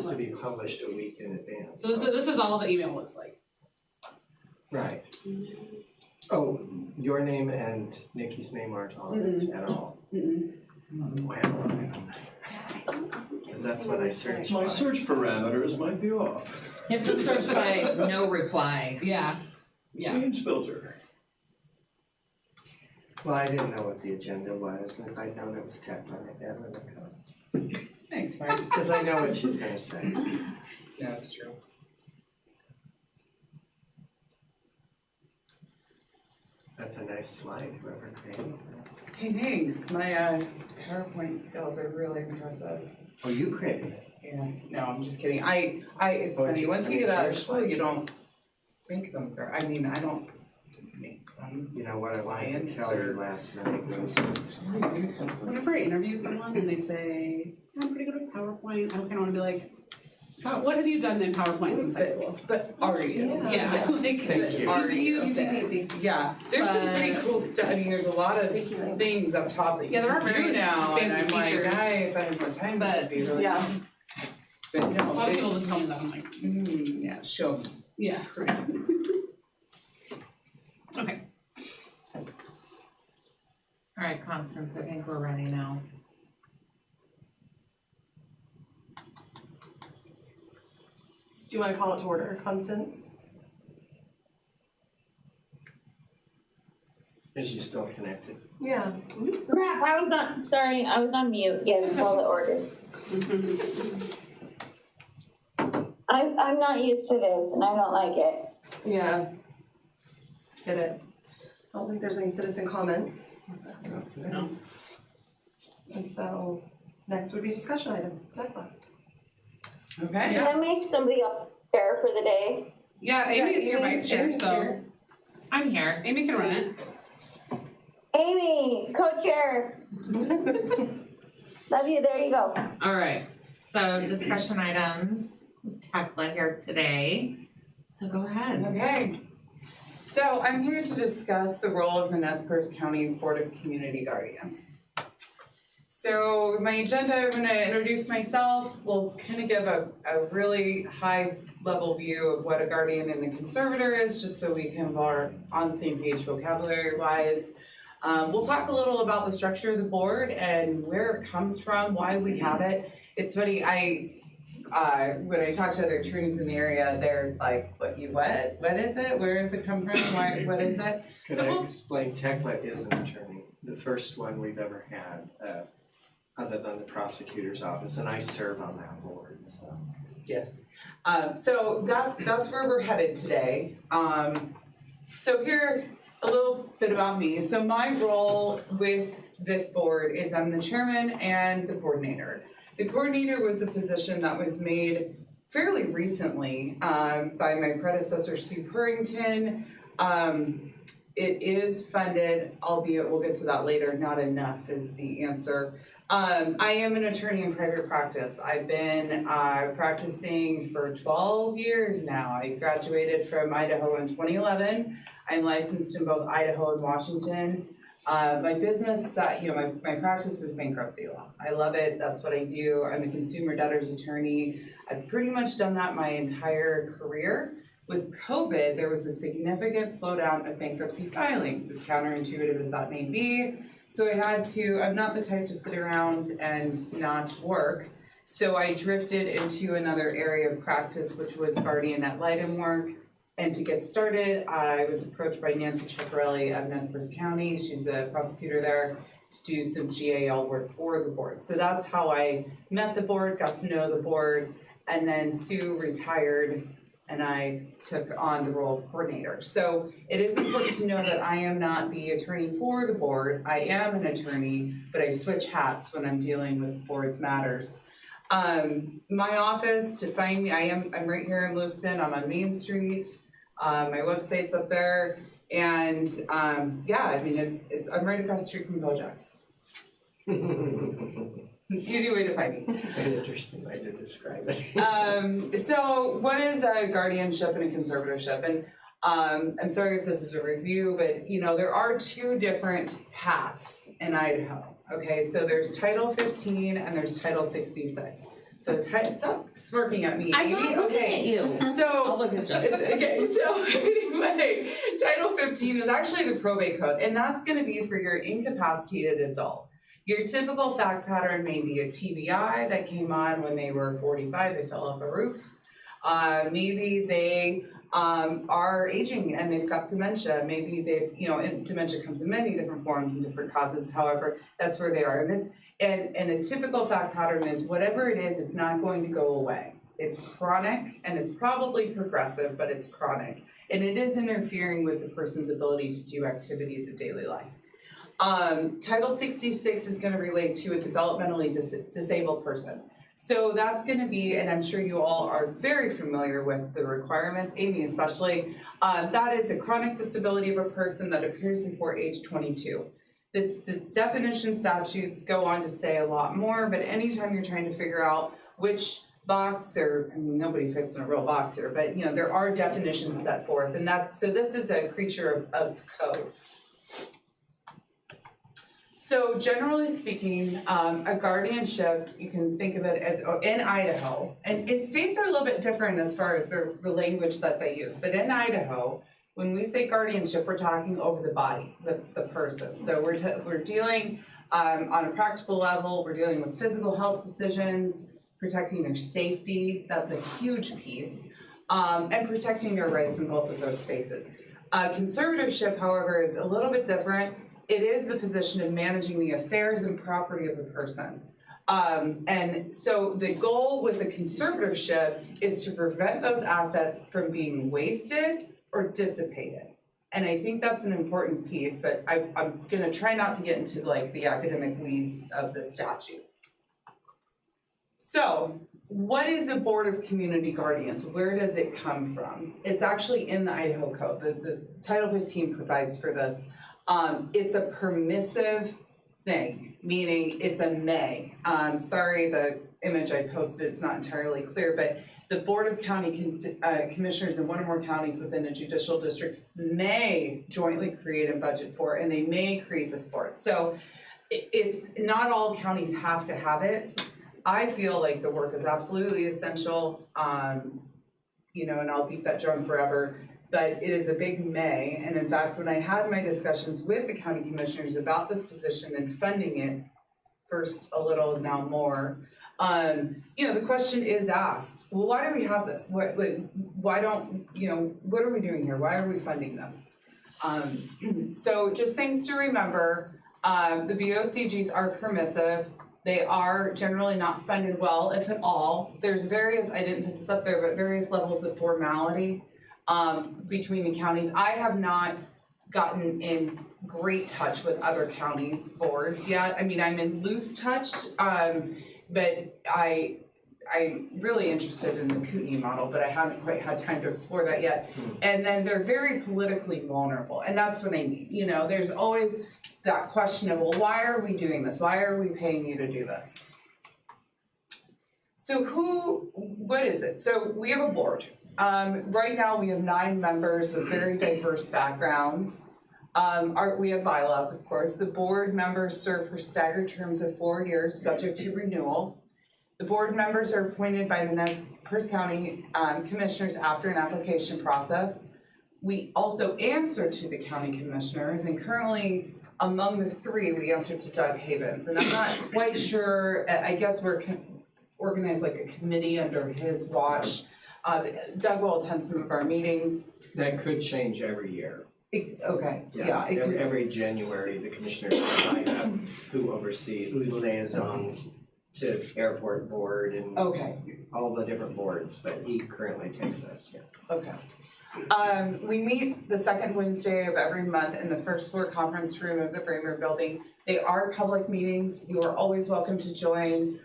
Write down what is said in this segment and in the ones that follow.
has to be published a week in advance. So this is all the email looks like. Right. Oh, your name and Nikki's name aren't on it at all. Well, because that's what I searched. My search parameters might be off. You have to search by, No reply. yeah. Change filter. Well, I didn't know what the agenda was, and if I'd known it was tech, I would have come. Thanks, Mark. Because I know what she's gonna say. Yeah, that's true. That's a nice slide, whoever created that. Hey, thanks. My PowerPoint skills are really impressive. Oh, you created it? Yeah, no, I'm just kidding. It's Oh, funny, once you get out of school, yours? you don't make them, I mean, I don't make them. You know what I wanted to Clients tell you or- last night was, Whenever I interview someone and they say, I'm pretty good with PowerPoint, I kind of want to be like, what have you done in Powerpoint since high school? But are you? Yeah, like, Thank you. Are you? Easy. Yeah, there's some pretty But- cool stuff, I mean, there's a lot of things up top that you Yeah, there are can do very now, and fancy I'm like, features. if I had more time, this would be really Yeah. awesome. But A no, lot of people just tell me that, I'm like, yeah, show me. yeah, right. Okay. All right, Constance, I think we're ready now. Do you want to call it to order, Constance? is she still connected? Yeah. Crap, I was on mute, yes, call it ordered. I'm not used to this and I don't like it. Yeah. Get it. I don't think there's any citizen comments. No. And so, next would be discussion items. Declan. Okay. Can I make somebody else chair for the day? Yeah, Amy is your Amy- vice chair, Amy's so here. I'm here. Amy can run it. Amy, co-chair. Love you, there you go. All right, so discussion items, Tekla here today, so go ahead. Okay. So I'm here to discuss the role of the Nez Perce County Board of Community Guardians. So my agenda, I'm gonna introduce myself. We'll kind of give a really high level view of what a guardian and a conservator is, just so we can are on the same page vocabulary wise. We'll talk a little about the structure of the board and where it comes from, why we have it. It's funny, when I talk to other attorneys in the area, they're like, what is it? Where does it come from? Why, what is it? Could So I we'll- explain, Tekla is an attorney, the first one we've ever had, other than the prosecutor's office, and I serve on that board, so. Yes. So that's where we're headed today. So here, a little bit about me. So my role with this board is I'm the chairman and the coordinator. The coordinator was a position that was made fairly recently by my predecessor, Sue Purrington. It is funded, albeit we'll get to that later, not enough is the answer. I am an attorney in private practice. I've been practicing for 12 years now. I graduated from Idaho in 2011. I'm licensed in both Idaho and Washington. My business, my practice is bankruptcy law. I love it. That's what I do. I'm a consumer debtors attorney. I've pretty much done that my entire career. With COVID, there was a significant slowdown of bankruptcy filings, as counterintuitive as that may be. So I'm not the type to sit around and not work. So I drifted into another area of practice, which was guardian ad litem work. And to get started, I was approached by Nancy Ceccarelli of Nez Perce County. She's a prosecutor there, to do some GAL work for the board. So that's how I met the board, got to know the board, and then Sue retired and I took on the role of coordinator. So it is important to know that I am not the attorney for the board. I am an attorney, but I switch hats when I'm dealing with board's matters. My office, to find me, I'm right here in Lewiston. I'm on Main Street. My website's up there, and I'm right across the street from Bojack's. Easy way to find me. An interesting way to describe it. So what is a guardianship and a conservatorship? And I'm sorry if this is a review, but there are two different paths in Idaho. Okay, so there's Title 15 and there's Title 66. So stop smirking at me, I'm Amy. not looking Okay. at you. I'll So, look at you. okay, so anyway, Title 15 is actually the probate code, and that's gonna be for your incapacitated adult. Your typical fact pattern may be a TBI that came on when they were 45, they fell off a roof. Maybe they are aging and they've got dementia. Maybe they've, and dementia comes in many different forms and different causes. However, that's where they are. And a typical fact pattern is whatever it is, it's not going to go away. It's chronic and it's probably progressive, but it's chronic. And it is interfering with the person's ability to do activities of daily life. Title 66 is going to relate to a developmentally disabled person. So that's going to be, and I'm sure you all are very familiar with the requirements, Amy especially, that is a chronic disability of a person that appears before age 22. The definition statutes go on to say a lot more, but anytime you're trying to figure out which box, or I mean, nobody fits in a real box here, but there are definitions set forth, and so this is a creature of code. So generally speaking, a guardianship, you can think of it as in Idaho, and states are a little bit different as far as the language that they use, but in Idaho, when we say guardianship, we're talking over the body, the person. So we're dealing on a practical level, we're dealing with physical health decisions, protecting their safety, that's a huge piece, and protecting their rights in both of those spaces. Conservatorship, however, is a little bit different. It is the position of managing the affairs and property of the person. And so the goal with the conservatorship is to prevent those assets from being wasted or dissipated. And I think that's an important piece, but I'm gonna try not to get into like the academic weeds of the statute. So what is a board of community guardians? Where does it come from? It's actually in the Idaho Code. The Title 15 provides for this. It's a permissive thing, meaning it's a may. Sorry, the image I posted, it's not entirely clear, but the Board of County Commissioners in one or more counties within a judicial district may jointly create a budget for, and they may create this board. So it's not all counties have to have it. I feel like the work is absolutely essential, and I'll beat that drum forever. But it is a big may, and in fact, when I had my discussions with the county commissioners about this position and funding it, first a little, now more, the question is asked, well, why do we have this? Why don't, what are we doing here? Why are we funding this? So just things to remember, the BOCGs are permissive. They are generally not funded well, if at all. There's various, I didn't put this up there, but various levels of formality between the counties. I have not gotten in great touch with other counties' boards yet. I mean, I'm in loose touch, but I'm really interested in the Kootenai model, but I haven't quite had time to explore that yet. And then they're very politically vulnerable, and that's what I mean. There's always that question of, well, why are we doing this? Why are we paying you to do this? So what is it? So we have a board. Right now we have 9 members with very diverse backgrounds. We have bylaws, of course. The board members serve for staggered terms of 4 years, subject to renewal. The board members are appointed by the Nez Perce County Commissioners after an application process. We also answer to the county commissioners, and currently among the 3, we answer to Doug Havens. And I'm not quite sure, I guess we're organized like a committee under his watch. Doug will attend some of our meetings. That could change every year. Every January, the commissioners decide who liaisons to airport board and all the different boards, but he currently takes us. We meet the second Wednesday of every month in the first floor conference room of the Bramer building. They are public meetings. You are always welcome to join.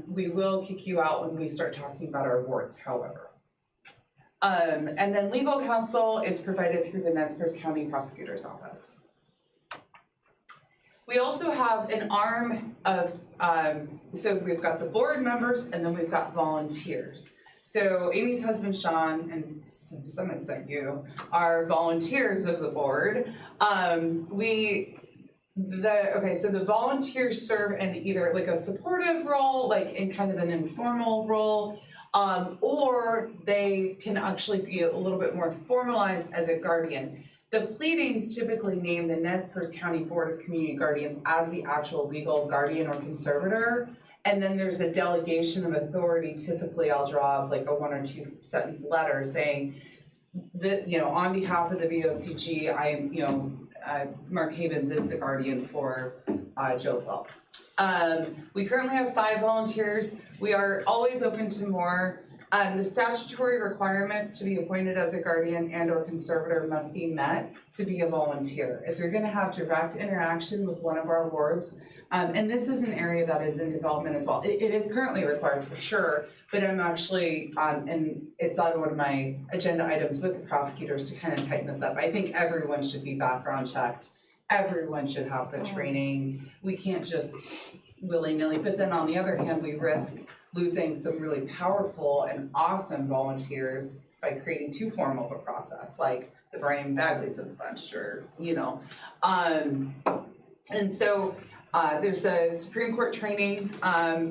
We will kick you out when we start talking about our awards, however. And then legal counsel is provided through the Nez Perce County Prosecutor's Office. We also have an arm of, so we've got the board members and then we've got volunteers. So Amy's husband, Sean, and to some extent you, are volunteers of the board. So the volunteers serve in either like a supportive role, like in kind of an informal role, or they can actually be a little bit more formalized as a guardian. The pleadings typically name the Nez Perce County Board of Community Guardians as the actual legal guardian or conservator. And then there's a delegation of authority. Typically, I'll draw up like a 1 or 2 sentence letter saying that, on behalf of the VOCG, I am, Mark Havens is the guardian for Joe Bell. We currently have 5 volunteers. We are always open to more. The statutory requirements to be appointed as a guardian and or conservator must be met to be a volunteer. If you're gonna have direct interaction with one of our wards, and this is an area that is in development as well. It is currently required for sure, but I'm actually, and it's on one of my agenda items with the prosecutors to kind of tighten this up. I think everyone should be background checked. Everyone should have the training. We can't just willy-nilly, but then on the other hand, we risk losing some really powerful and awesome volunteers by creating too formal of a process, like the Brian Bagleys of the bunch, or, and so there's a Supreme Court training,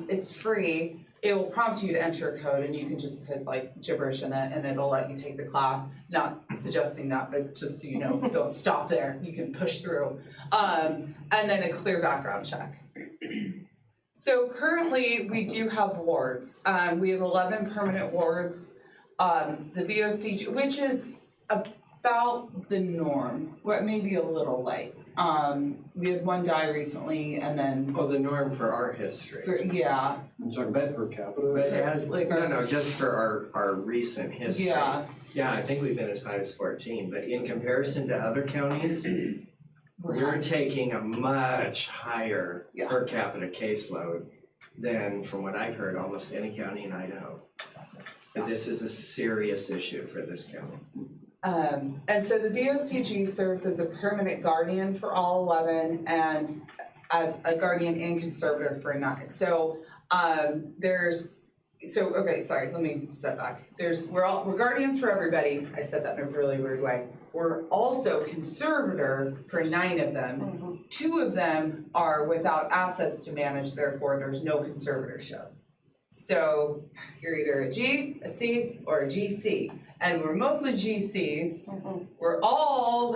it's free. It will prompt you to enter a code and you can just put like gibberish in it and it'll let you take the class. Not suggesting that, but just so you know, don't stop there, you can push through. And then a clear background check. So currently we do have wards. We have 11 permanent wards. The VOCG, which is about the norm, what may be a little light. We had 1 die recently, and then The norm for our history. yeah, I'm talking about per capita. But it has, Like just for our recent history. yeah, Yeah, I think we've been as high as 14, but in comparison to other counties, we're taking a much higher Yeah. per capita caseload than, from what I've heard, almost any county in Idaho. But this is a serious issue for this county. and so the VOCG serves as a permanent guardian for all 11 and as a guardian and conservator for 9. So let me step back. We're guardians for everybody. I said that in a really weird way. We're also conservator for 9 of them. 2 of them are without assets to manage, therefore there's no conservatorship. So you're either a G, a C, or a GC. And we're mostly GCs.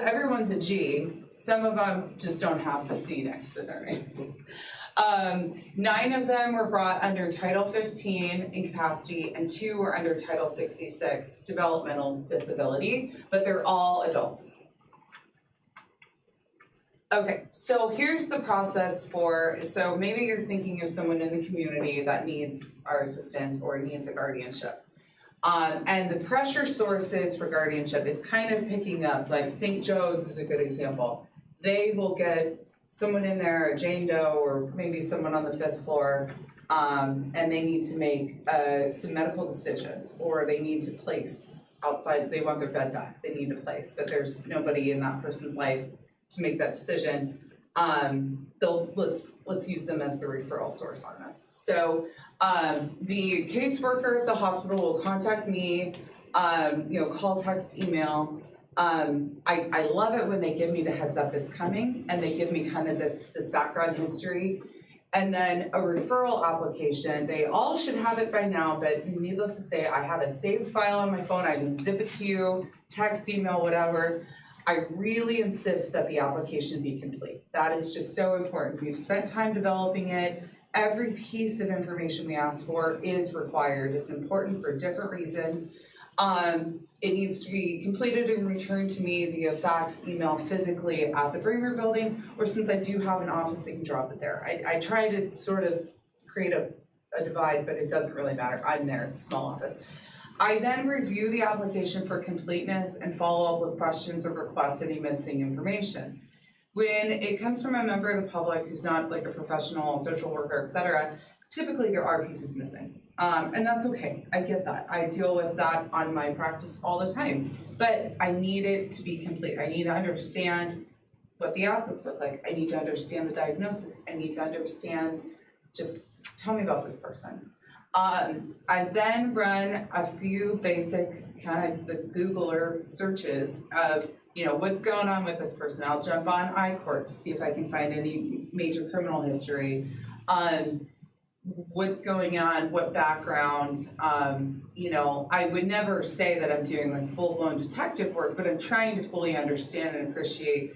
Everyone's a G. Some of them just don't have the C next to their name. 9 of them were brought under Title 15 incapacity and 2 were under Title 66 developmental disability, but they're all adults. Okay, so here's the process so maybe you're thinking of someone in the community that needs our assistance or needs a guardianship. And the pressure sources for guardianship, it's kind of picking up, like St. Joe's is a good example. They will get someone in there, a Jane Doe, or maybe someone on the 5th floor, and they need to make some medical decisions, or they need to place outside, they want their bed back, they need to place, but there's nobody in that person's life to make that decision. Let's use them as the referral source on this. So the caseworker at the hospital will contact me, call, text, email. I love it when they give me the heads up it's coming and they give me kind of this background history. And then a referral application, they all should have it by now, but needless to say, I have a saved file on my phone. I can zip it to you, text, email, whatever. I really insist that the application be complete. That is just so important. We've spent time developing it. Every piece of information we ask for is required. It's important for a different reason. It needs to be completed and returned to me via fax, email, physically at the Bramer building, or since I do have an office, I can drop it there. I try to sort of create a divide, but it doesn't really matter. I'm there, it's a small office. I then review the application for completeness and follow up with questions or request any missing information. When it comes from a member of the public who's not like a professional, social worker, etc., typically there are pieces missing. And that's okay, I get that. I deal with that on my practice all the time, but I need it to be complete. I need to understand what the assets look like. I need to understand the diagnosis. I need to understand, just tell me about this person. I then run a few basic kind of the Googler searches of, you know, what's going on with this person. I'll jump on iCourt to see if I can find any major criminal history. What's going on, what background, you know, I would never say that I'm doing like full-blown detective work, but I'm trying to fully understand and appreciate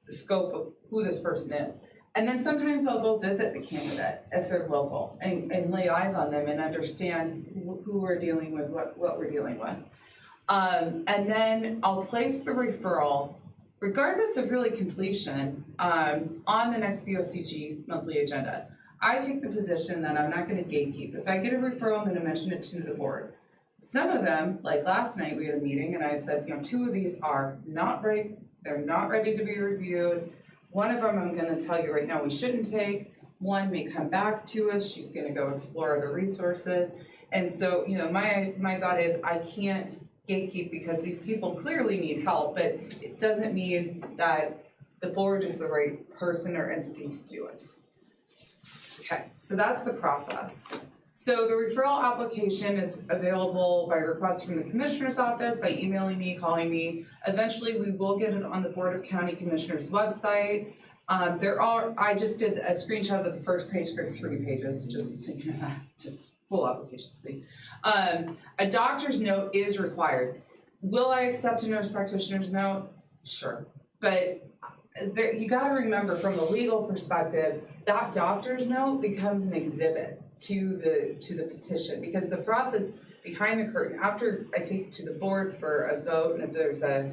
the scope of who this person is. And then sometimes I'll go visit the candidate if they're local and lay eyes on them and understand who we're dealing with, what we're dealing with. And then I'll place the referral, regardless of really completion, on the next BOCG monthly agenda. I take the position that I'm not going to gatekeep. If I get a referral, I'm going to mention it to the board. Some of them, like last night, we had a meeting and I said, you know, 2 of these are not right. They're not ready to be reviewed. One of them I'm going to tell you right now we shouldn't take. One may come back to us. She's going to go explore other resources. And so, you know, my thought is I can't gatekeep because these people clearly need help, but it doesn't mean that the board is the right person or entity to do it. Okay, so that's the process. So the referral application is available by request from the commissioner's office, by emailing me, calling me. Eventually, we will get it on the Board of County Commissioners website. I just did a screenshot of the first page. There are 3 pages, just full applications, please. A doctor's note is required. Will I accept a nurse practitioner's note? Sure, but you got to remember from a legal perspective, that doctor's note becomes an exhibit to the petition, because the process behind the curtain, after I take it to the board for a vote, and if there's a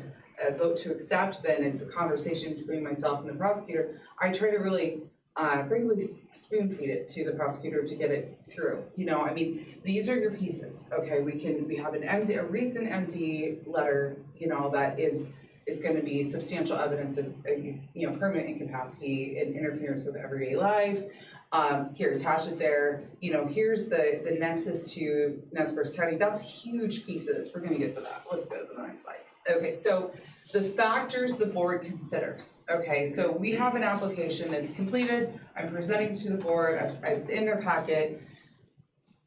vote to accept, then it's a conversation between myself and the prosecutor. I try to really frankly spoon feed it to the prosecutor to get it through. You know, I mean, these are your pieces. Okay, we have a recent MD letter, you know, that is going to be substantial evidence of you know, permanent incapacity and interference with everyday life. Here, attach it there. You know, here's the nexus to Nez Perce County. That's huge pieces. We're going to get to that. Let's go to the next slide. Okay, so the factors the board considers. Okay, so we have an application that's completed. I'm presenting to the board. It's in their packet.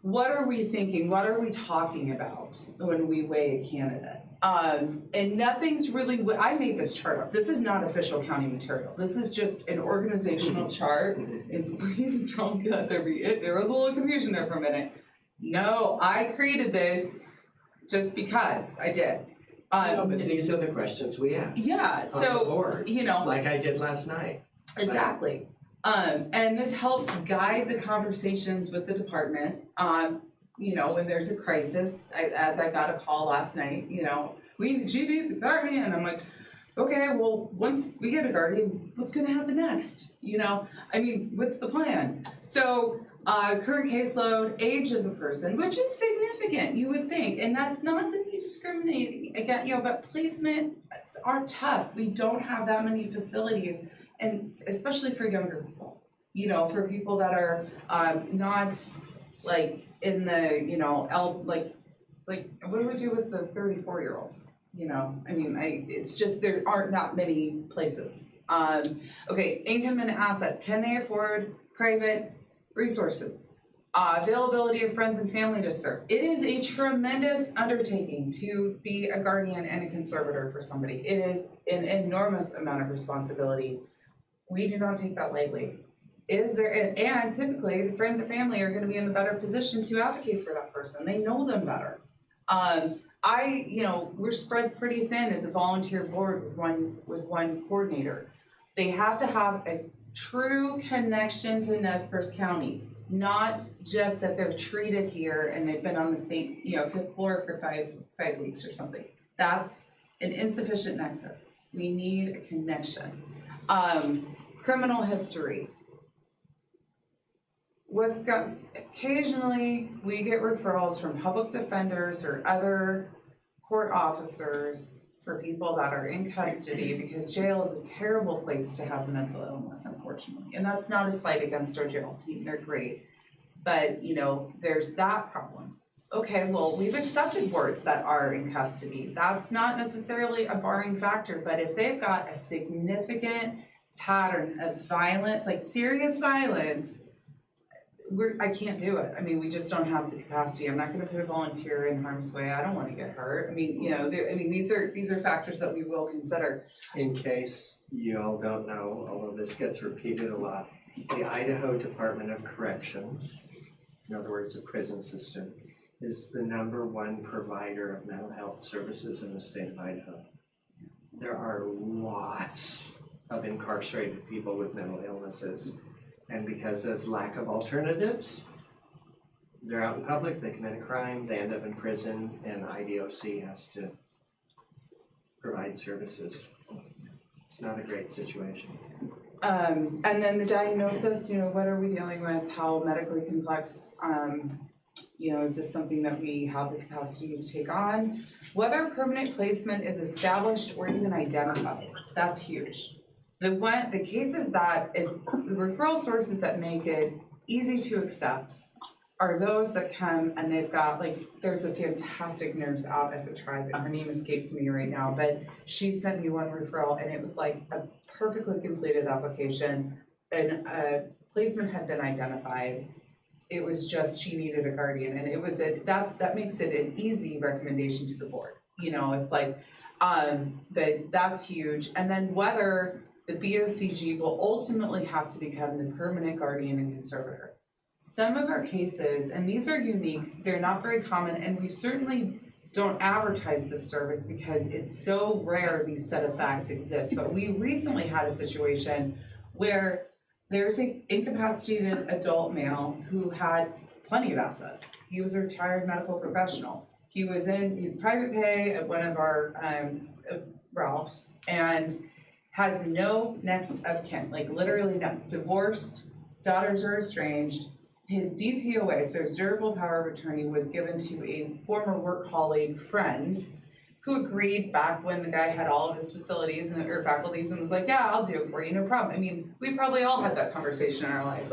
What are we thinking? What are we talking about when we weigh a candidate? And nothing's really, I made this chart up. This is not official county material. This is just an organizational chart. And please don't get there was a little confusion there for a minute. No, I created this just because I did. No, but these are the questions we ask. Yeah, on so, the board, you know. like I did last night. Exactly. And this helps guide the conversations with the department. You know, when there's a crisis, as I got a call last night, you know, she needs a guardian. And I'm like, okay, well, once we get a guardian, what's going to happen next? You know, I mean, what's the plan? So, current caseload, age of the person, which is significant, you would think. And that's not to be discriminating again, you know, but placements are tough. We don't have that many facilities, and especially for younger people, you know, for people that are not like in the, you know, like what do we do with the 34-year-olds? You know, I mean, it's just there aren't that many places. Okay, income and assets. Can they afford private resources? Availability of friends and family to serve. It is a tremendous undertaking to be a guardian and a conservator for somebody. It is an enormous amount of responsibility. We do not take that lightly. And typically the friends and family are going to be in a better position to advocate for that person. They know them better. You know, we're spread pretty thin as a volunteer board with one coordinator. They have to have a true connection to Nez Perce County, not just that they're treated here and they've been on the same, you know, 5th floor for five weeks or something. That's an insufficient nexus. We need a connection. Criminal history. Occasionally we get referrals from public defenders or other court officers for people that are in custody, because jail is a terrible place to have mental illness, unfortunately. And that's not a slight against our jail team, they're great. But, you know, there's that problem. Okay, well, we've accepted wards that are in custody. That's not necessarily a barring factor, but if they've got a significant pattern of violence, like serious violence, I can't do it. I mean, we just don't have the capacity. I'm not gonna put a volunteer in harm's way. I don't wanna get hurt. I mean, these are factors that we will consider. In case you all don't know, although this gets repeated a lot, the Idaho Department of Corrections, in other words, the prison system, is the #1 provider of mental health services in the state of Idaho. There are lots of incarcerated people with mental illnesses, and because of lack of alternatives, they're out in public, they commit a crime, they end up in prison, and IDOC has to provide services. It's not a great situation. And then the diagnosis, what are we dealing with? How medically complex, is this something that we have the capacity to take on? Whether permanent placement is established or even identified, that's huge. The cases that, the referral sources that make it easy to accept are those that come and they've got, there's a fantastic nurse out at the tribe, and her name escapes me right now, but she sent me one referral and it was like a perfectly completed application, and a placement had been identified. It was just she needed a guardian, and that makes it an easy recommendation to the board. It's like, but that's huge. And then whether the BOCG will ultimately have to become the permanent guardian and conservator. Some of our cases, and these are unique, they're not very common, and we certainly don't advertise this service because it's so rare these set of facts exist. But we recently had a situation where there's an incapacitated adult male who had plenty of assets. He was a retired medical professional. He was in private pay at one of our Ralphs, and has no next of kin, literally not divorced, daughters are estranged. His DPOA, so his durable power of attorney, was given to a former work colleague friend who agreed back when the guy had all of his facilities or faculties and was like, yeah, I'll do it for you, no problem. I mean, we probably all had that conversation in our life,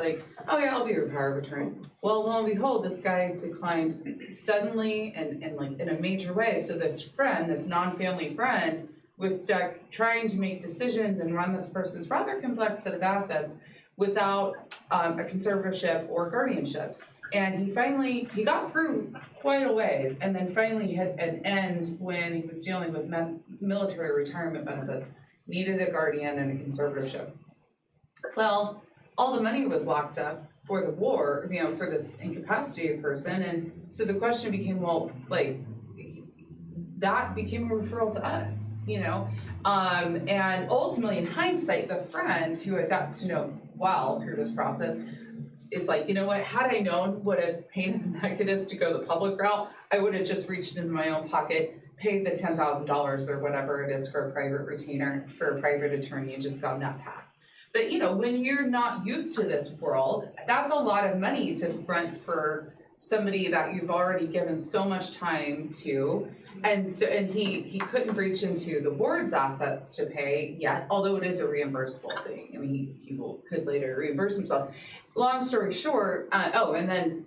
oh yeah, I'll be your power of attorney. Well, lo and behold, this guy declined suddenly and in a major way. So this friend, this non-family friend, was stuck trying to make decisions and run this person's rather complex set of assets without a conservatorship or guardianship. And he got through quite a ways, and then finally he had an end when he was dealing with military retirement benefits, needed a guardian and a conservatorship. Well, all the money was locked up for the war, for this incapacitated person, and so the question became, that became a referral to us, and ultimately in hindsight, the friend who I got to know well through this process is like, you know what, had I known what a pain in the neck it is to go the public route, I would have just reached into my own pocket, paid the $10,000 or whatever it is for a private retainer, for a private attorney, and just gone that path. But when you're not used to this world, that's a lot of money to front for somebody that you've already given so much time to, and he couldn't reach into the board's assets to pay yet, although it is a reimbursable thing. I mean, he could later reimburse himself. Long story short, and then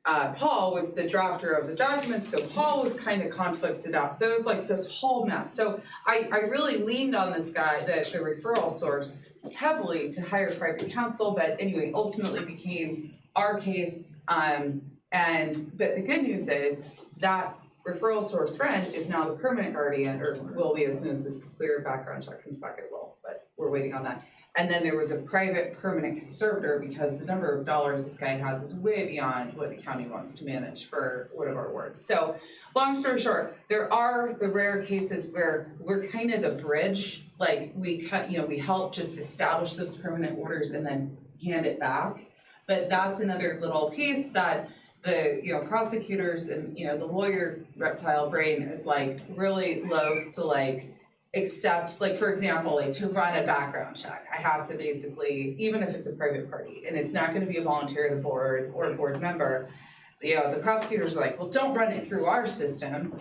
Paul was the drafter of the documents, so Paul was kind of conflicted out. So it was like this whole mess. So I really leaned on this guy, the referral source, heavily to hire private counsel, but anyway, ultimately became our case. But the good news is that referral source friend is now the permanent guardian, or will be as soon as this clear background check comes back, it will, but we're waiting on that. And then there was a private permanent conservator because the number of dollars this guy has is way beyond what the county wants to manage for one of our wards. So long story short, there are the rare cases where we're kind of the bridge, we help just establish those permanent orders and then hand it back. But that's another little piece that the prosecutors and the lawyer reptile brain is really loath to accept, for example, to run a background check. I have to basically, even if it's a private party and it's not going to be a volunteer of the board or a board member, the prosecutors are like, well, don't run it through our system,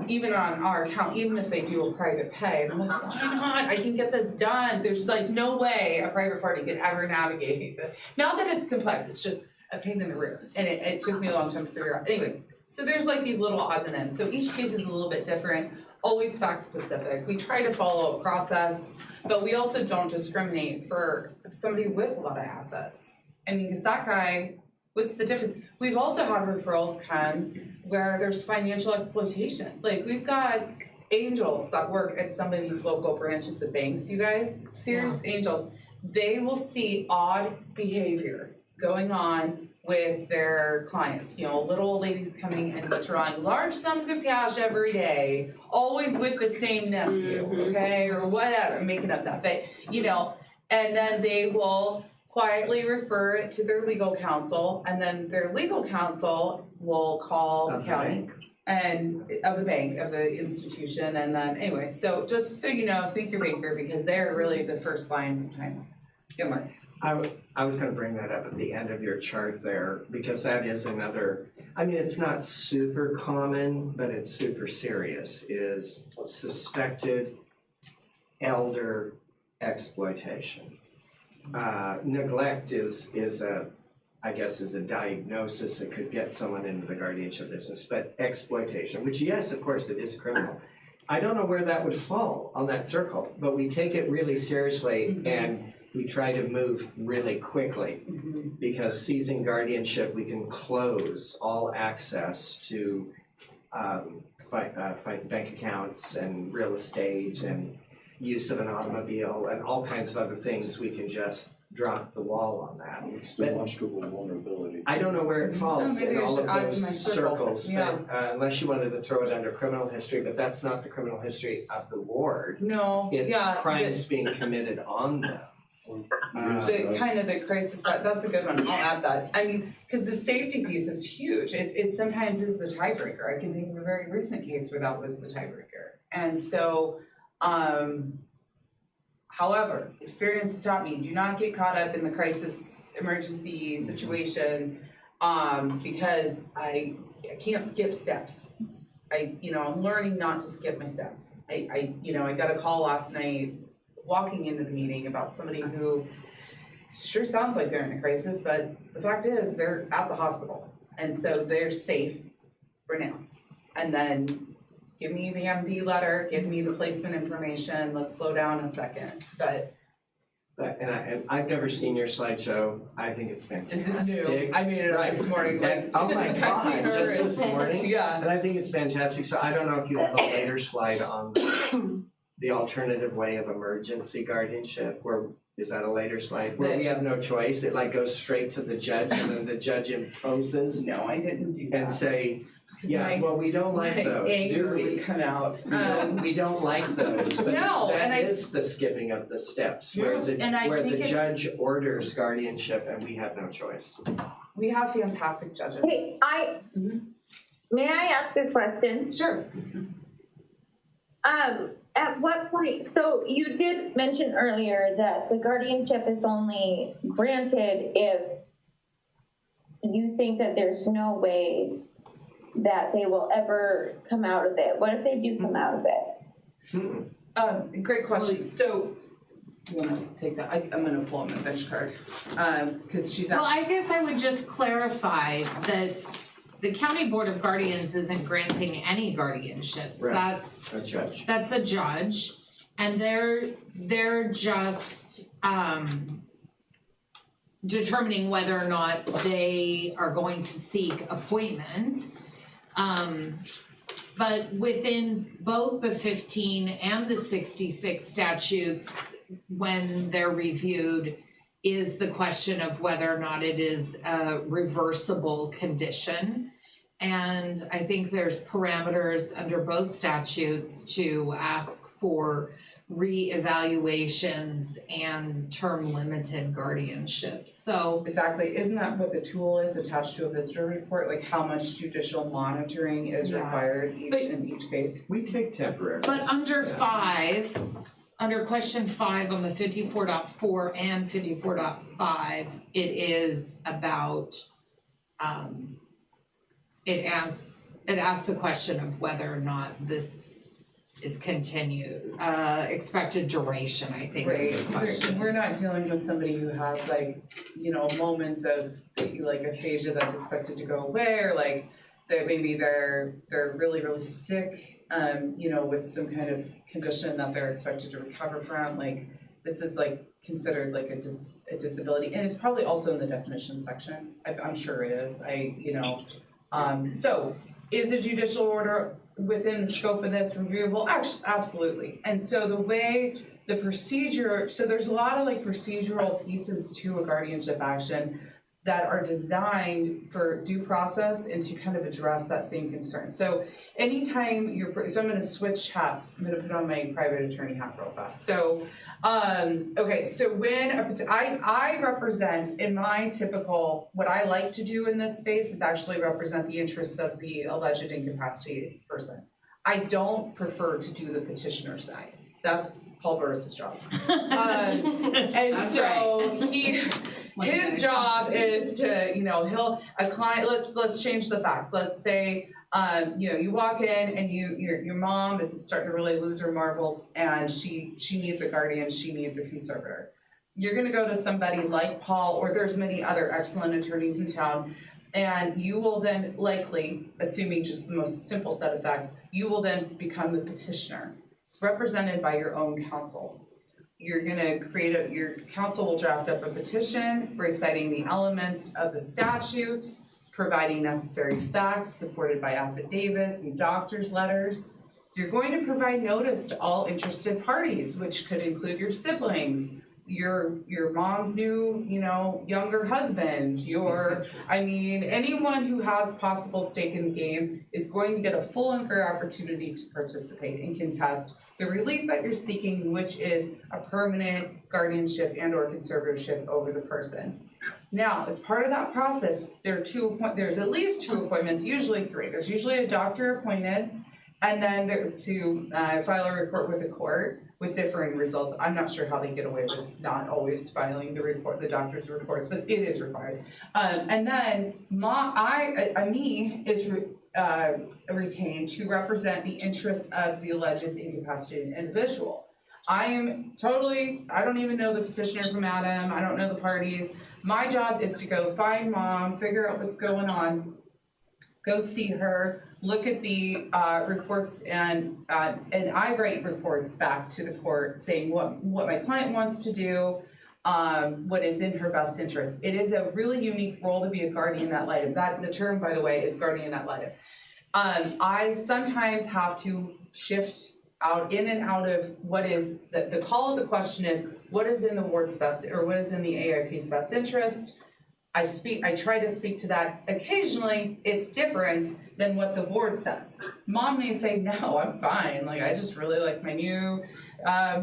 even on our account, even if they do a private pay. And I'm like, why not? I can get this done. There's no way a private party could ever navigate it. Not that it's complex, it's just a pain in the rear. And it took me a long time to figure out. Anyway, so there's these little odds and ends. So each case is a little bit different, always fact specific. We try to follow a process, but we also don't discriminate for somebody with a lot of assets I mean, because that guy, what's the difference? We've also had referrals come where there's financial exploitation. Like, we've got angels that work at some of these local branches of banks, you guys, serious angels. They will see odd behavior going on with their clients. You know, little old ladies coming and withdrawing large sums of cash every day, always with the same nephew, okay, or whatever, I'm making up that, but, you know, and then they will quietly refer it to their legal counsel, and then their legal counsel will call the county and of the bank, of the institution, and then anyway, so just so you know, think your banker, because they're really the first line sometimes. Good Mark. I was gonna bring that up at the end of your chart there, because that is another, I mean, it's not super common, but it's super serious, is suspected elder exploitation. Neglect is a, I guess, is a diagnosis that could get someone into the guardianship business, but exploitation, which yes, of course, it is criminal. I don't know where that would fall on that circle, but we take it really seriously and we try to move really quickly, because seizing guardianship, we can close all access to bank accounts and real estate and use of an automobile and all kinds of other things. We can just drop the wall on that. It's demonstrable vulnerability. I don't know where it falls maybe in I all should of add to those my circle. circles, Yeah. but unless you wanted to throw it under criminal history, but that's not the criminal history of the ward. No, It's yeah, crimes being committed on them. the kind of the crisis, but that's a good one, I'll add that. I mean, because the safety piece is huge, it sometimes is the tiebreaker. I can think of a very recent case where that was the tiebreaker. And so, however, experience has taught me, do not get caught up in the crisis emergency situation, because I can't skip steps. I'm learning not to skip my steps. I got a call last night walking into the meeting about somebody who sure sounds like they're in a crisis, but the fact is they're at the hospital. And so they're safe for now. And then give me the MD letter, give me the placement information, let's slow down a second. But and I've never seen your slideshow. I think it's fantastic. this is new. I made it up this morning. And, oh my texting God, her just and- this morning? Yeah. And I think it's fantastic. So I don't know if you have a later slide on the alternative way of emergency guardianship, or is that a later slide? Where we have no choice, it like goes straight to the judge and then the judge imposes No, I didn't do that. and say, 'Cause yeah, well, we don't like my those, anger do we? would come out. We don't like those, but No, and that is the skipping of the steps, where Yes, and I where think the it's- judge orders guardianship and we have no choice. We have fantastic judges. Hey, may I ask a question? Sure. At what point, so you did mention earlier that the guardianship is only granted if you think that there's no way that they will ever come out of it. What if they do come out of it? Great question. So, you wanna take that? I'm gonna pull up my bench card, because she's Well, at, I guess I would just clarify that the County Board of Guardians isn't granting any guardianships. Right. That's a judge. And they're just determining whether or not they are going to seek appointment. But within both the 15 and the 66 statutes, when they're reviewed, is the question of whether or not it is a reversible condition. And I think there's parameters under both statutes to ask for re-evaluations and term limited guardianship. So exactly, isn't that what the tool is attached to a visitor report? Like how much judicial monitoring is Yeah. required But- in each case? We take temporary. but under 5, under question 5 on the 54.4 and 54.5, it is about, it asks the question of whether or not this is continued, expected duration, I think is the Right, question. we're not dealing with somebody who has like, moments of like aphasia that's expected to go away, or like that maybe they're really, really sick, with some kind of condition that they're expected to recover from. Like, this is like considered like a disability, and it's probably also in the definition section. I'm sure it is. So is a judicial order within the scope of this reviewable? Absolutely. And so the way the procedure, so there's a lot of like procedural pieces to a guardianship action that are designed for due process and to kind of address that same concern. So anytime so I'm gonna switch hats. I'm gonna put on my private attorney hat real fast. So, okay, so when I represent in my typical, what I like to do in this space is actually represent the interests of the alleged incapacitated person. I don't prefer to do the petitioner side. That's Paul Burris' job. And That's so his job is to, let's change the facts. Let's say, you walk in and your mom is starting to really lose her marbles and she needs a guardian, she needs a conservator. You're gonna go to somebody like Paul, or there's many other excellent attorneys in town, and you will then likely, assuming just the most simple set of facts, you will then become the petitioner, represented by your own counsel. You're gonna your counsel will draft up a petition reciting the elements of the statute, providing necessary facts supported by affidavits and doctor's letters. You're going to provide notice to all interested parties, which could include your siblings, your mom's new, younger husband, anyone who has possible stake in the game is going to get a full and fair opportunity to participate and contest the relief that you're seeking, which is a permanent guardianship and or conservatorship over the person. Now, as part of that process, there's at least 2 appointments, usually 3. There's usually a doctor appointed, and then to file a report with the court with differing results. I'm not sure how they get away with not always filing the doctor's reports, but it is required. And then me is retained to represent the interests of the alleged incapacitated individual. I don't even know the petitioner from Adam, I don't know the parties. My job is to go find mom, figure out what's going on, go see her, look at the reports, and I write reports back to the court saying what my client wants to do, what is in her best interest. It is a really unique role to be a guardian ad litem. The term, by the way, is guardian ad litem. I sometimes have to shift in and out of what is, the call of the question is, what is in the ward's best, or what is in the AIP's best interest? I try to speak to that. Occasionally, it's different than what the board says. Mom may say, no, I'm fine. I just really like my new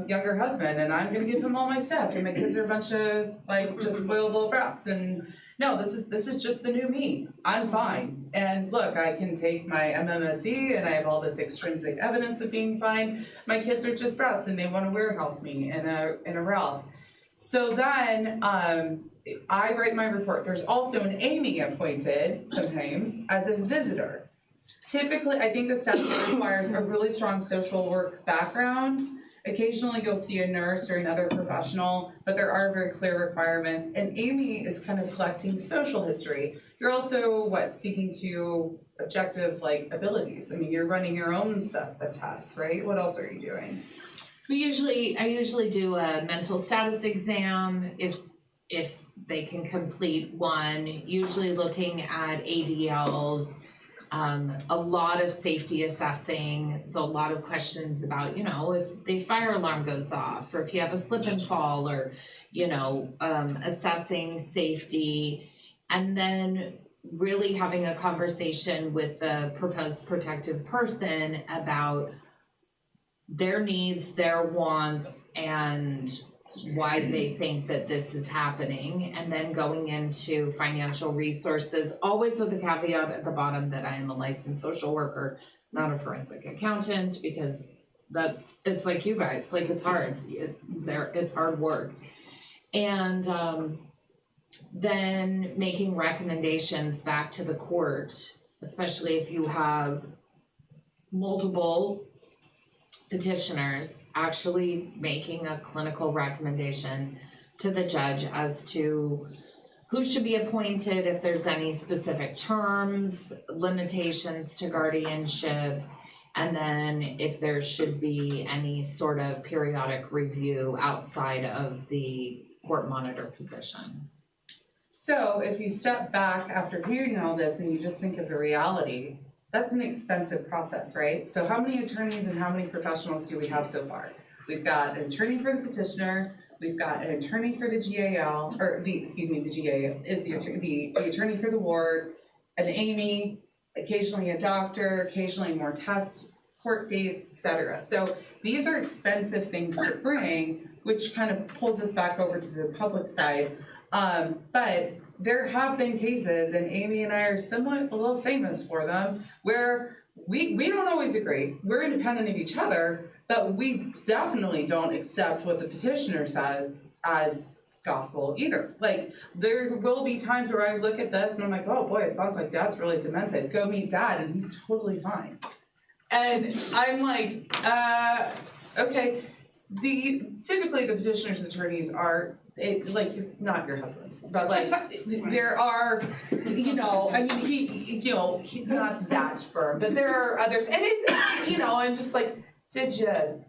younger husband, and I'm gonna give him all my stuff, and my kids are a bunch of just spoiled little brats, and no, this is just the new me. I'm fine. And look, I can take my MMSE and I have all this extrinsic evidence of being fine. My kids are just brats and they want to warehouse me in a Ralph. So then I write my report. There's also an Amy appointed sometimes as a visitor. Typically, I think the statute requires a really strong social work background. Occasionally you'll see a nurse or another professional, but there are very clear requirements. And Amy is kind of collecting social history. You're also, speaking to objective, abilities. I mean, you're running your own set of tests, right? What else are you doing? I usually do a mental status exam if they can complete one, usually looking at ADLs, a lot of safety assessing, so a lot of questions about, if the fire alarm goes off, or if you have a slip and fall, or, assessing safety, and then really having a conversation with the proposed protective person about their needs, their wants, and why they think that this is happening, and then going into financial resources, always with the caveat at the bottom that I am a licensed social worker, not a forensic accountant, because it's like you guys, it's hard, it's hard work. And then making recommendations back to the court, especially if you have multiple petitioners, actually making a clinical recommendation to the judge as to who should be appointed, if there's any specific terms, limitations to guardianship, And then if there should be any sort of periodic review outside of the court monitor position. So if you step back after hearing all this and you just think of the reality, that's an expensive process, right? So how many attorneys and how many professionals do we have so far? We've got an attorney for the petitioner, we've got an attorney for the GAL, the GAL is the attorney for the ward, an Amy, occasionally a doctor, occasionally more tests, court dates, etc. So these are expensive things to bring, which kind of pulls us back over to the public side. But there have been cases, and Amy and I are somewhat a little famous for them, where we don't always agree. We're independent of each other, but we definitely don't accept what the petitioner says as gospel either. Like, there will be times where I look at this and I'm like, oh boy, it sounds like Dad's really demented. Go meet Dad, and he's totally fine. And I'm like, okay. Typically the petitioner's attorneys are not your husband, but like there are, I mean he not that firm, but there are others, and it's I'm just like, did you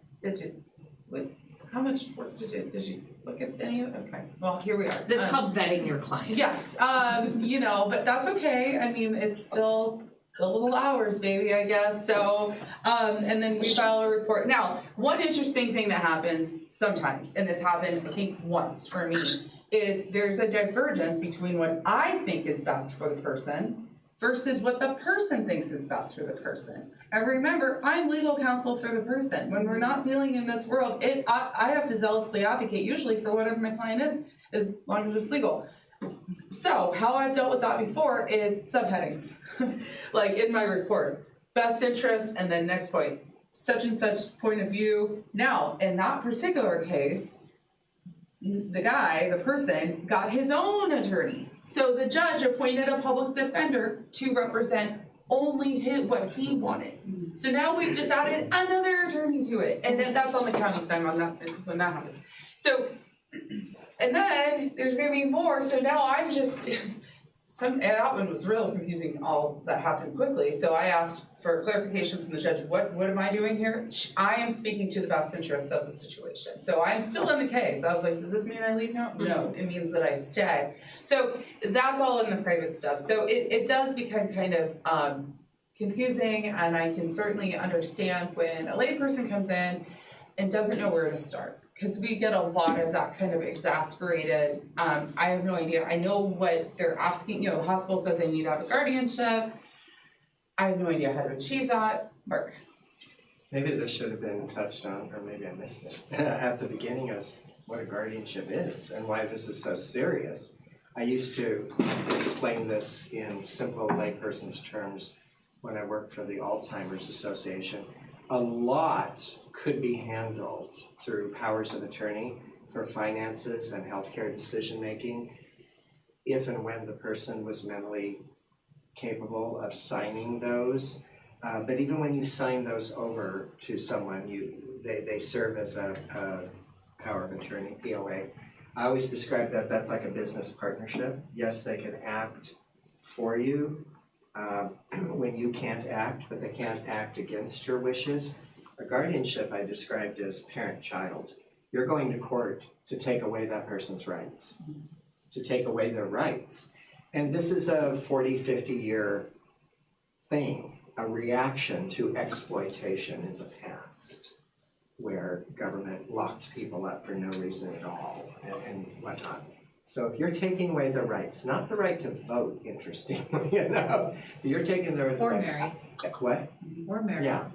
how much work did you look at any of it? Okay, well here we are. That's called vetting your client. Yes, but that's okay. I mean, it's still billable hours, baby, I guess. So, and then we file a report. Now, one interesting thing that happens sometimes, and this happened, I think, once for me, is there's a divergence between what I think is best for the person versus what the person thinks is best for the person. And remember, I'm legal counsel for the person. When we're not dealing in this world, I have to zealously advocate usually for whatever my client is, as long as it's legal. So how I've dealt with that before is subheadings, like in my report, best interest, and then next point, such and such point of view. Now, in that particular case, the person got his own attorney. So the judge appointed a public defender to represent only what he wanted. So now we've just added another attorney to it. And then that's on the county's time on that when that happens. So, and then there's gonna be more. So now I'm just, that one was real confusing, all that happened quickly. So I asked for clarification from the judge, what am I doing here? I am speaking to the best interests of the situation. So I am still in the case. I was like, does this mean I leave now? No, it means that I stay. So that's all in the private stuff. So it does become kind of confusing, and I can certainly understand when a layperson comes in and doesn't know where to start. Because we get a lot of that kind of exasperated, I have no idea. I know what they're asking, the hospital says they need to have a guardianship. I have no idea how to achieve that. Mark. Maybe this should have been touched on, or maybe I missed it, at the beginning of what a guardianship is and why this is so serious. I used to explain this in simple layperson's terms when I worked for the Alzheimer's Association. A lot could be handled through powers of attorney for finances and healthcare decision-making if and when the person was mentally capable of signing those. But even when you sign those over to someone, they serve as a power of attorney, POA. I always describe that's like a business partnership. Yes, they can act for you when you can't act, but they can't act against your wishes. A guardianship I described as parent-child. You're going to court to take away that person's rights, to take away their rights. And this is a 40, 50-year thing, a reaction to exploitation in the past, where government locked people up for no reason at all and whatnot. So if you're taking away their rights, not the right to vote, interestingly enough, you're taking their rights. Or marry. What? Or marry. Yeah,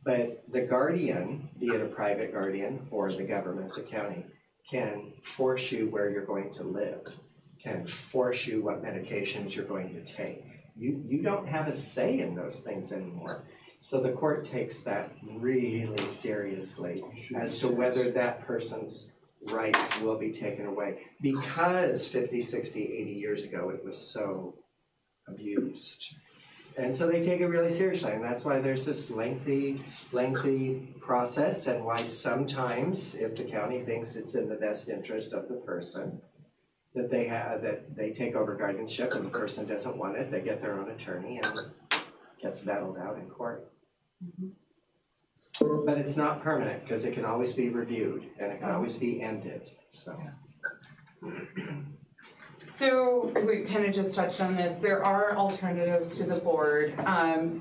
but the guardian, be it a private guardian or the government, the county, can force you where you're going to live, can force you what medications you're going to take. You don't have a say in those things anymore. So the court takes that really seriously as to whether that person's rights will be taken away, because 50, 60, 80 years ago it was so abused. And so they take it really seriously, and that's why there's this lengthy process, and why sometimes, if the county thinks it's in the best interest of the person, that they take over guardianship, and the person doesn't want it, they get their own attorney, and it gets battled out in court. But it's not permanent, because it can always be reviewed, and it can always be ended, so. So we kind of just touched on this. There are alternatives to the board.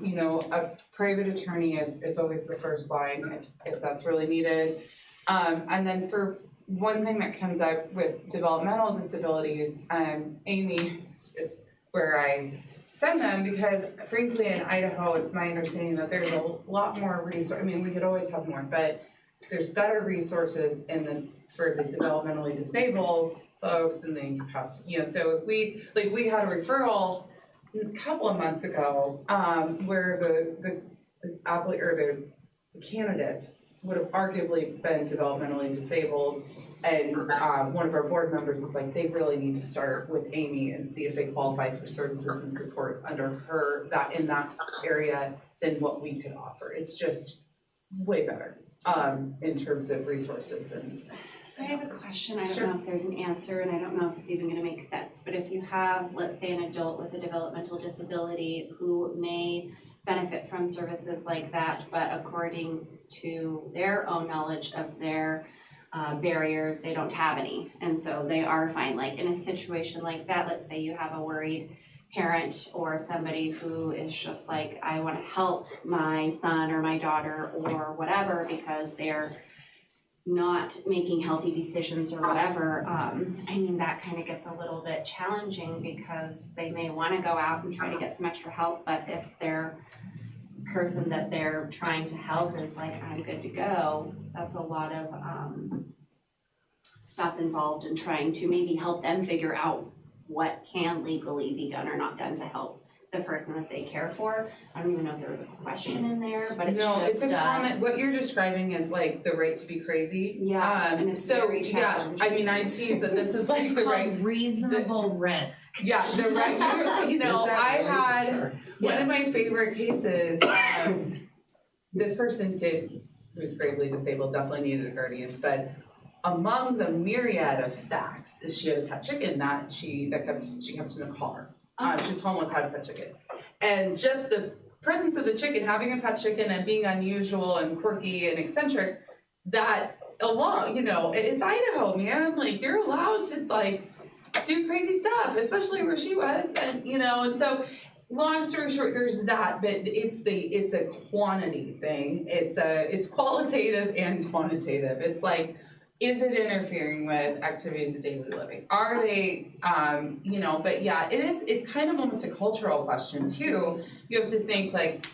You know, a private attorney is always the first line if that's really needed. And then for one thing that comes up with developmental disabilities, Amy is where I send them because frankly in Idaho, it's my understanding that there's a lot more resource. I mean, we could always have more, but there's better resources for the developmentally disabled folks and the incapacitated, you know, so if we had a referral a couple of months ago, where the applicant or the candidate would have arguably been developmentally disabled, and one of our board members is like, they really need to start with Amy and see if they qualify for services and supports under her in that area than what we could offer. It's just way better in terms of resources and. So I have a question, I don't Sure. know if there's an answer and I don't know if it's even gonna make sense, but if you have, let's say, an adult with a developmental disability who may benefit from services like that, but according to their own knowledge of their barriers, they don't have any, and so they are fine. Like in a situation like that, let's say you have a worried parent or somebody who is just like, I wanna help my son or my daughter or whatever because they're not making healthy decisions or whatever, I mean, that kind of gets a little bit challenging because they may want to go out and try to get some extra help, but if their person that they're trying to help is like, I'm good to go, that's a lot of stuff involved in trying to maybe help them figure out what can legally be done or not done to help the person that they care for. I don't even know if there was a question in there, but it's No, just it's a comment. What you're describing is like the right to be crazy. Yeah, and it's so very challenging. I mean, I tease that this is like It's the called right. reasonable risk. Yeah, the right. You know, Is that I right? had Sure. one of my favorite cases. This person was gravely disabled, definitely needed a guardian, but among the myriad of facts is she had a pet chicken that she kept in a car. She was homeless, had a pet chicken. And just the presence of the chicken, having a pet chicken and being unusual and quirky and eccentric, that alone, you know, it's Idaho, man. Like, you're allowed to, like, do crazy stuff, especially where she was. And, you know, and so, long story short, there's that, but it's a quantity thing. It's qualitative and quantitative. It's like, is it interfering with activities of daily living? Are they, you know, but yeah, it's kind of almost a cultural question too. You have to think like,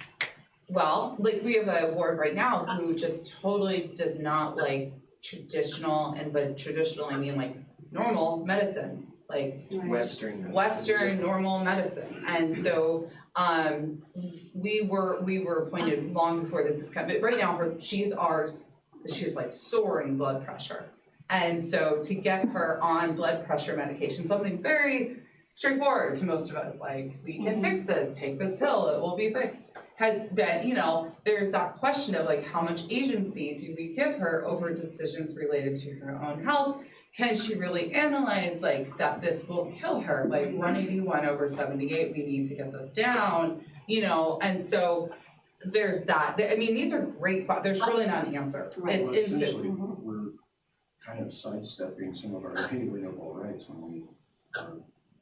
well, like we have a ward right now who just totally does not like traditional, and by traditional I mean like normal medicine, like Western medicine. Western normal medicine. And so we were appointed long before this is coming, but right now she has like soaring blood pressure. And so to get her on blood pressure medication, something very straightforward to most of us, like we can fix this, take this pill, it will be fixed, has been, you know, there's that question of like how much agency do we give her over decisions related to her own health? Can she really analyze like that this will kill her, like 181/78, we need to get this down, you know, and so there's that. I mean, these are great, there's really not an answer. Right. It's Well, instant. essentially, we're kind of sidestepping some of our inalienable rights when we are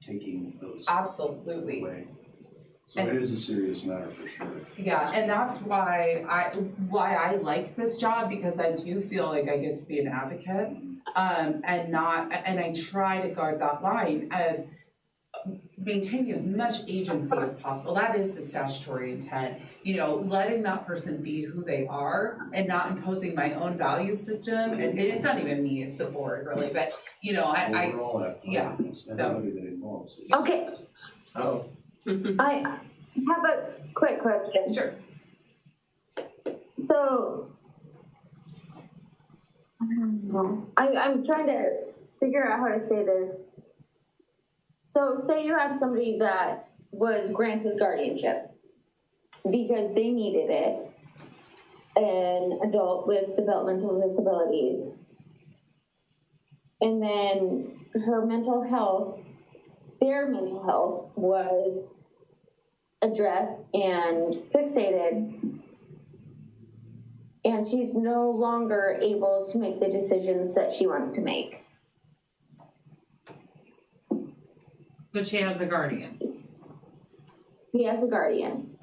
taking those Absolutely. away. So it is a serious matter for sure. Yeah, and that's why I like this job, because I do feel like I get to be an advocate, and I try to guard that line of maintaining as much agency as possible. That is the statutory intent. You know, letting that person be who they are and not imposing my own value system. And it's not even me, it's the board really, but you know, We're all at yeah, so- everybody that involves it. Okay, Oh, I have a quick question. sure. So, I'm trying to figure out how to say this. So, say you have somebody that was granted guardianship because they needed it, an adult with developmental disabilities, and then their mental health was addressed and fixated. and she's no longer able to make the decisions that she wants to make. But she has a guardian. He has a guardian.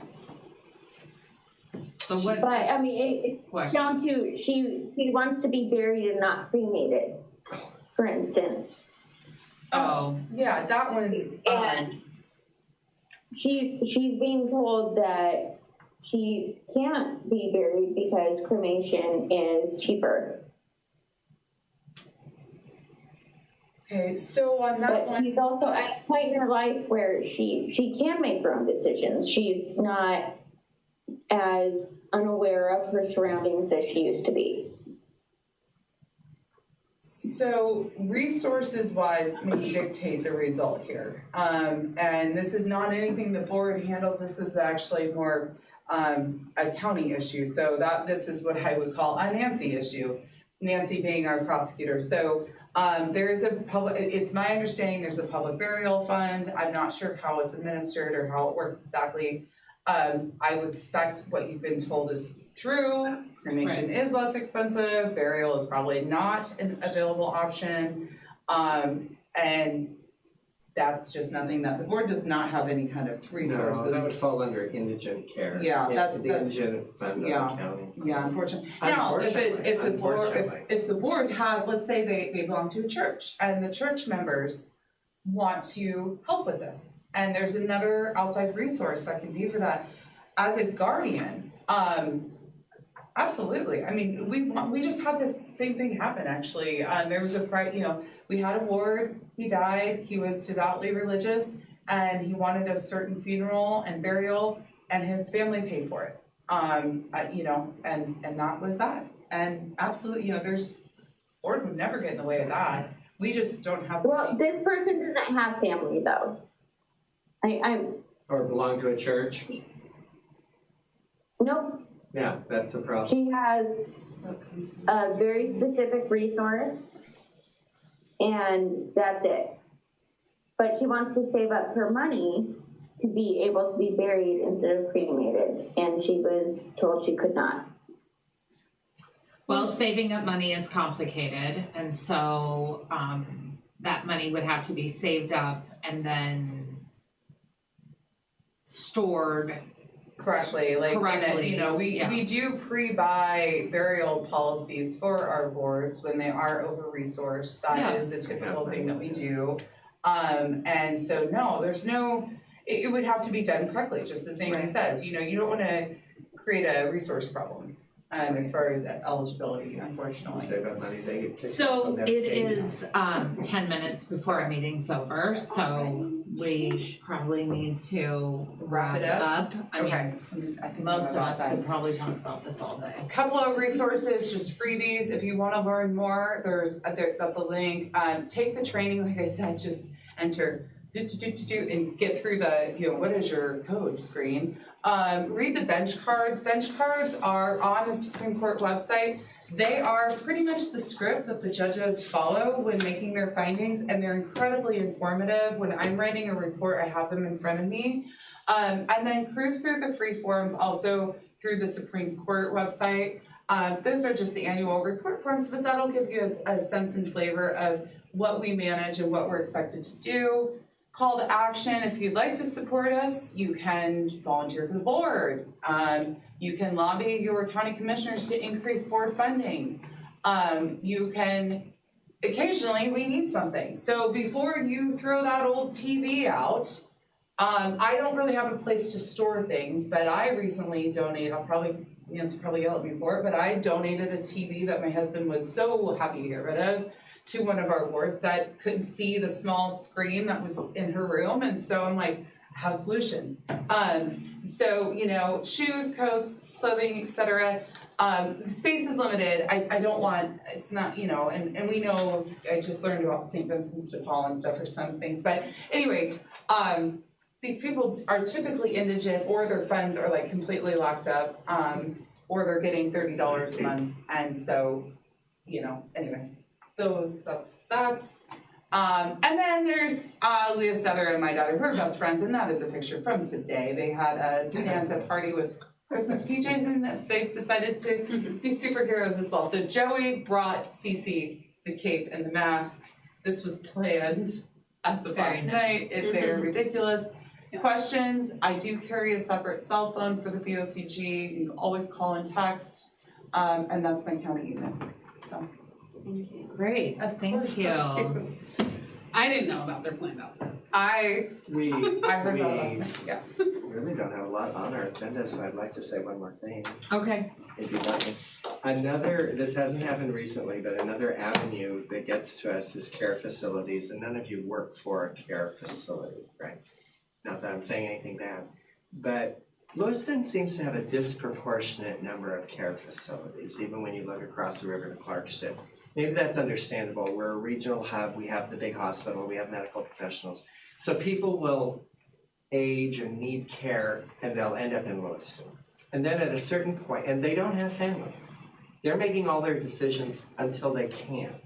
So what's But, the I mean, it's question? down to, she wants to be buried and not cremated, for instance. Oh, Yeah, that one, And she's being told that she can't be buried because cremation is cheaper. okay, so on that But one, she's also at a point in her life where she can make her own decisions. She's not as unaware of her surroundings as she used to be. so resources wise may dictate the result here. And this is not anything the board handles, this is actually more a county issue. So this is what I would call a Nancy issue, Nancy being our prosecutor. So there is a public, it's my understanding there's a public burial fund. I'm not sure how it's administered or how it works exactly. I would suspect what you've been told is true. Cremation is less expensive. Burial is probably not an available option. And that's just nothing that the board does not have any kind of resources. No, that would fall under indigent care. Yeah, that's- the indigent fund of the county. Yeah, unfortunately. Now, if the board, Unfortunately. if the board has, let's say they belong to a church and the church members want to help with this, and there's another outside resource that can be for that. As a guardian, absolutely. I mean, we just had this same thing happen actually. There was we had a ward, he died, he was devoutly religious, and he wanted a certain funeral and burial, and his family paid for it. And that was that. And absolutely, there's board would never get in the way of that. We just don't have. Well, this person doesn't have family though. Or belong to a church? Nope. Yeah, that's a problem. She has a very specific resource, and that's it. But she wants to save up her money to be able to be buried instead of cremated, and she was told she could not. well, saving up money is complicated, and so that money would have to be saved up and then stored. Correctly, Correctly, we do pre-buy burial policies for our boards when they are over-resourced. That is a typical thing that we do. And so no, there's no, it would have to be done correctly, just as Amy says, you don't wanna create a resource problem, as far as eligibility, unfortunately. Save up money, they get kicked off So on their it payment. is 10 minutes before our meeting's over, so we probably need to wrap it up. I mean, Okay. I think most of we're us about could time. probably talk about this all day. A couple of resources, just freebies, if you wanna learn more, that's a link. Take the training, like I said, just enter and get through the, what is your code screen. Read the bench cards. Bench cards are on the Supreme Court website. They are pretty much the script that the judges follow when making their findings, and they're incredibly informative. When I'm writing a report, I have them in front of me. And then cruise through the free forms also through the Supreme Court website. Those are just the annual report forms, but that'll give you a sense and flavor of what we manage and what we're expected to do. Call to action, if you'd like to support us, you can volunteer for the board. You can lobby your county commissioners to increase board funding. You can, occasionally we need something. So before you throw that old TV out, I don't really have a place to store things, but I recently donated, Nancy will probably yell at me for it, but I donated a TV that my husband was so happy to get rid of to one of our wards that couldn't see the small screen that was in her room, and so I'm like, I have a solution. So, shoes, coats, clothing, etc. Space is limited. I don't want, it's not, and we know, I just learned about St. Vincent's de Paul and stuff for some things, but anyway, these people are typically indigent, or their funds are like completely locked up, or they're getting $30 a month, and so, anyway. That's and then there's Leah's daughter and my daughter, who are best friends, and that is a picture from today. They had a Santa party with Christmas PJs and that they've decided to be superheroes as well. So Joey brought Cece the cape and the mask. This was planned as of last night. They're ridiculous. Questions, I do carry a separate cell phone for the BOCG. You can always call and text. And that's my county email. So Great, thank you. I didn't know about their planned outfits. I We heard about it last night. Yeah. really don't have a lot on our agenda, so I'd like to say one more thing, Okay, if you let me. This hasn't happened recently, but another avenue that gets to us is care facilities, and none of you work for a care facility, right? Not that I'm saying anything bad, but Lewiston seems to have a disproportionate number of care facilities, even when you look across the river to Clarkston. Maybe that's understandable. We're a regional hub, we have the big hospital, we have medical professionals. So people will age and need care and they'll end up in Lewiston. And then at a certain point, and they don't have family. They're making all their decisions until they can't.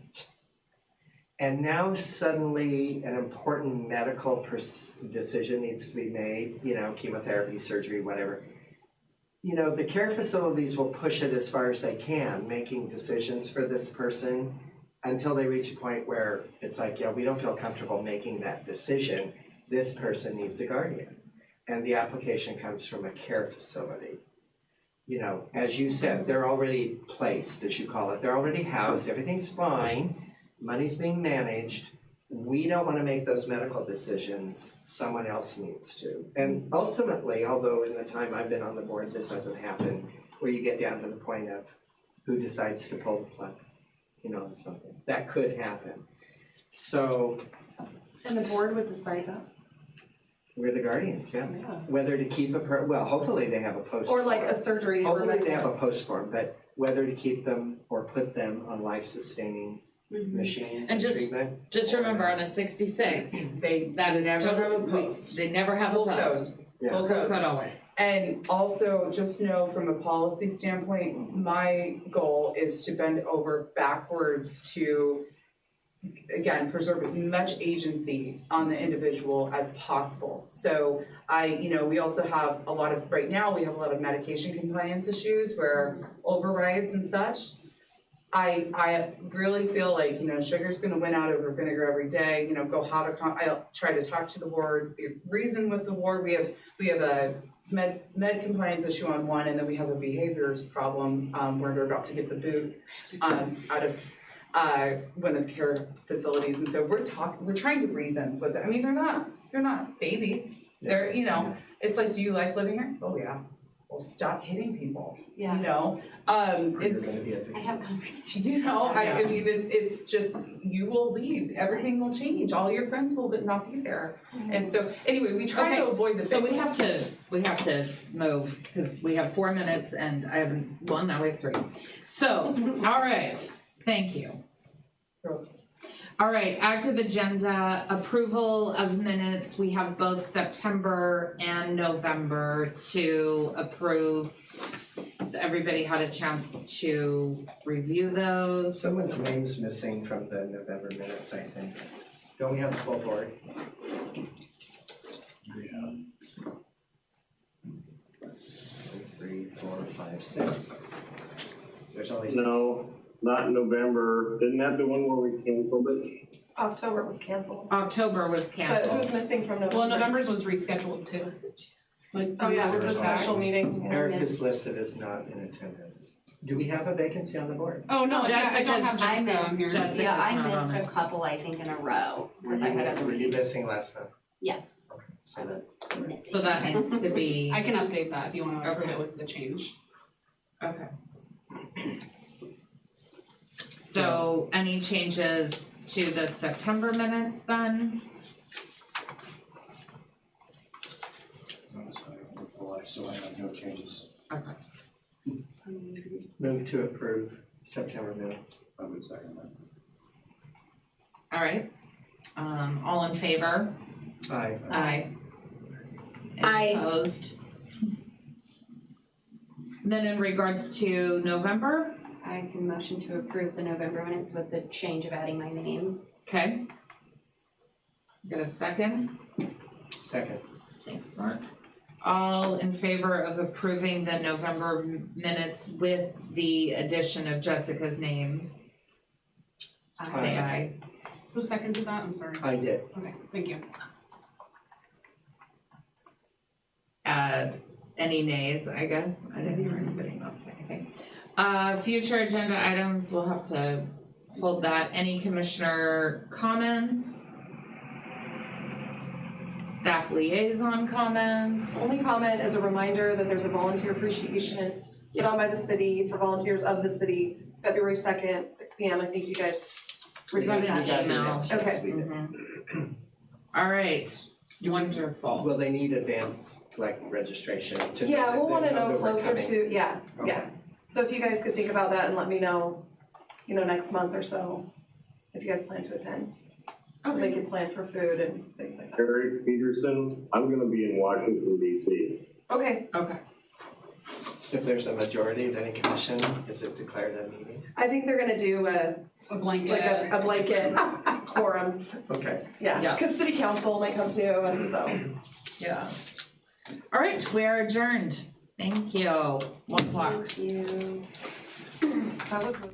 And now suddenly an important medical decision needs to be made, chemotherapy, surgery, whatever. The care facilities will push it as far as they can, making decisions for this person until they reach a point where it's like, yeah, we don't feel comfortable making that decision. This person needs a guardian. And the application comes from a care facility. As you said, they're already placed, as you call it. They're already housed, everything's fine. Money's being managed. We don't want to make those medical decisions. Someone else needs to. And ultimately, although in the time I've been on the board, this hasn't happened, where you get down to the point of who decides to pull the plug, something. That could happen. So. And the board would decide that? We're the guardians, yeah. Yeah. Whether to keep hopefully they have a post Or like form. a surgery. Hopefully they have a post form, but whether to keep them or put them on life-sustaining machines and And treatment. just remember on a 66, that is never have a totally, post. they never have a Full post. Yeah. Full code always. And also, just know from a policy standpoint, my goal is to bend over backwards to, again, preserve as much agency on the individual as possible. So we also have right now we have a lot of medication compliance issues where overrides and such. I really feel like, sugar's gonna win out over vinegar every day, I'll try to talk to the board, reason with the board. We have a med compliance issue on one, and then we have a behaviors problem, where they're about to get the boot, out of one of the care facilities. And so we're trying to reason with them. I mean, they're not babies. They're, it's like, do you like living here? Oh yeah. Well, stop hitting people. Yeah. It's, I have conversations. I mean, it's just, you will leave, everything will change, all your friends will not be there. And so, anyway, we try to avoid the big So we ones. have to move, because we have 4 minutes and now we have 3. So, all right, thank you. All right, active agenda, approval of minutes. We have both September and November to approve. Has everybody had a chance to review those? Someone's name's missing from the November minutes, I think. Don't we have a full board? Yeah. 3, 4, 5, 6. There's only 6. No, not in November. Isn't that the one where we canceled it? October was canceled. October was But canceled. who's missing from November? Well, November's was rescheduled too. Oh yeah, it was a special meeting. Eric is listed as not in attendance. Do we have a vacancy on the board? Oh, no, I don't have I Jessica on here. missed, yeah, I Jessica's not missed on a couple, I think, in a row, because I had other Were you meetings. missing last month? Yes, So I that's, was missing. So that needs to be, I can update that if you wanna approve Okay. it with the change. okay. So any changes to the September minutes then? So I have no changes. Okay. move to approve September minutes. I would second that. All right. All in favor? Aye. Aye. Aye. Opposed? Then in regards to November, I can motion to approve the November minutes with the change of adding my name. okay. Get a second? Second. Thanks, Mark. All in favor of approving the November minutes with the addition of Jessica's name? Say aye. Who seconded that? I'm sorry. I did. Okay, thank you. Any nays, I guess? I didn't hear anybody not say anything. Future agenda items, we'll have to hold that. Any commissioner comments? Staff liaison comments? Only comment is a reminder that there's a volunteer appreciation get on by the city for volunteers of the city, February 2nd, 6 p.m. I think you guys received that. Email. Okay. All right, you want to fall? Will they need advance, like, registration to know Yeah, that we'll they wanna know that we're closer coming? to, yeah. Okay. So if you guys could think about that and let me know, next month or so, if you guys plan to attend. So they can plan for food and things like that. Eric Peterson, I'm gonna be in Washington DC. Okay, Okay. If there's a majority of any commission, is it declared a meeting? I think they're gonna do A blanket. like a blanket quorum, Okay. yeah, Yeah. cause city council might come too, and so. Yeah. All right, we are adjourned. Thank you. 1 o'clock. Thank you. That was.